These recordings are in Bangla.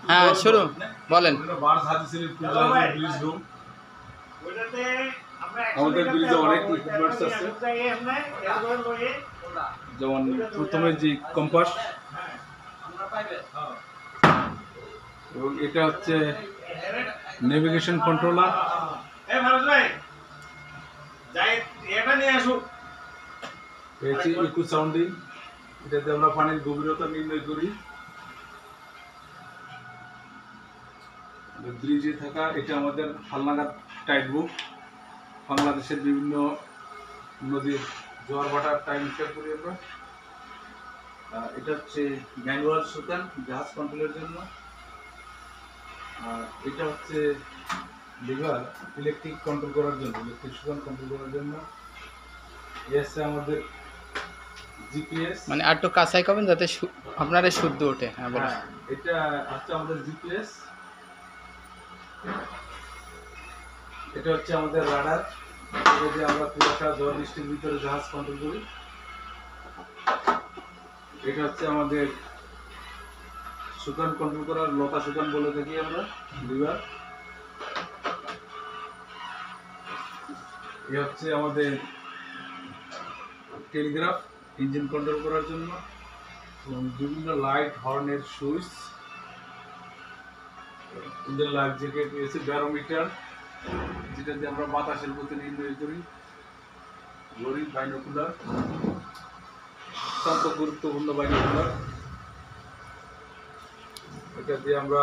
হ্যাঁ শুরু বলেন। আমাদের ব্রিজে অনেক ইকুইপমেন্টস আছে, যেমন প্রথমে যে কম্পাস, এবং এটা হচ্ছে নেভিগেশন কন্ট্রোলার, ইকো সাউন্ডিং, এটাতে আমরা পানির গভীরতা নির্ণয় করি। ব্রিজে থাকা এটা আমাদের হালনাগাদ টাইট বুক, বাংলাদেশের বিভিন্ন নদীর জোয়ার ভাটার টাইম শেয়ার করি আমরা। এটা হচ্ছে ম্যানুয়াল সুতান, জাহাজ কন্ট্রোলের জন্য। আর এটা হচ্ছে লিভার, ইলেকট্রিক কন্ট্রোল করার জন্য, ইলেকট্রিক সুতান কন্ট্রোল করার জন্য। এই হচ্ছে আমাদের জিপিএস, মানে আর একটু কাছাই করবেন যাতে আপনারা শুদ্ধ ওঠে। হ্যাঁ বলুন। এটা হচ্ছে আমাদের জিপিএস। এটা হচ্ছে আমাদের রাডার, এটা দিয়ে আমরা কুয়াশা ঝড় বৃষ্টির ভিতরে জাহাজ কন্ট্রোল করি। এটা হচ্ছে আমাদের সুতান কন্ট্রোল করার, লতা সুতান বলে থাকি আমরা, লিভার। এ হচ্ছে আমাদের টেলিগ্রাফ, ইঞ্জিন কন্ট্রোল করার জন্য, এবং বিভিন্ন লাইট, হর্নের সুইচ, ইঞ্জিন লাইট জ্যাকেট, এসে ব্যারোমিটার, যেটা দিয়ে আমরা বাতাসের গতি নির্ণয় করি, ঘড়ি, বাইনোকুলার, অত্যন্ত গুরুত্বপূর্ণ বাইনোকুলার, এটা দিয়ে আমরা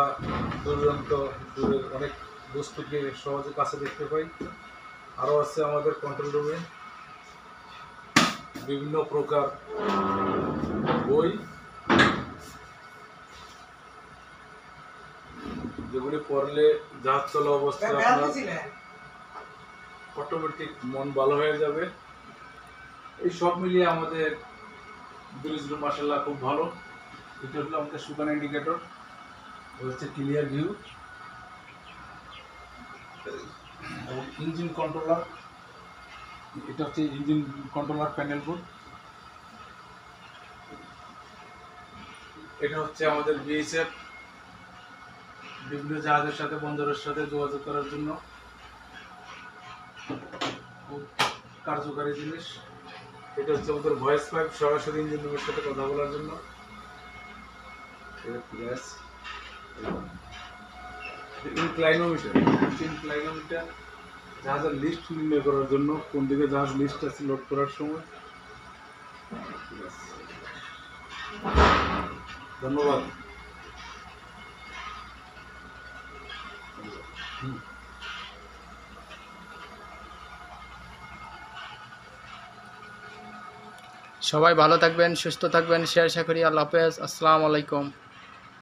দূরান্ত দূরের অনেক বস্তুকে সহজে কাছে দেখতে পাই। আরও আছে আমাদের কন্ট্রোল রুমে বিভিন্ন প্রকার বই, যেগুলি পড়লে জাহাজ চলা অবস্থায় আপনার অটোমেটিক মন ভালো হয়ে যাবে। এই সব মিলিয়ে আমাদের ব্রিজ রুম মাশাআল্লাহ খুব ভালো। এটা হলো আমাদের সুতান ইন্ডিকেটর, হচ্ছে ক্লিয়ার ভিউ, এবং ইঞ্জিন কন্ট্রোলার, এটা হচ্ছে ইঞ্জিন কন্ট্রোলার প্যানেল বোর্ড। এটা হচ্ছে আমাদের বিএসএফ, বিভিন্ন জাহাজের সাথে, বন্দরের সাথে যোগাযোগ করার জন্য খুব কার্যকারী জিনিস। এটা হচ্ছে আমাদের ভয়েস পাইপ, সরাসরি ইঞ্জিন রুমের সাথে কথা বলার জন্য। ইনক্লাইনোমিটার, জাহাজের লিস্ট নির্ণয় করার জন্য, কোন দিকে জাহাজ লিস্ট আছে লোড করার সময়। ধন্যবাদ। সবাই ভালো থাকবেন, সুস্থ থাকবেন, শেয়ার করি। আল্লাহ হাফেজ, আসসালামু আলাইকুম।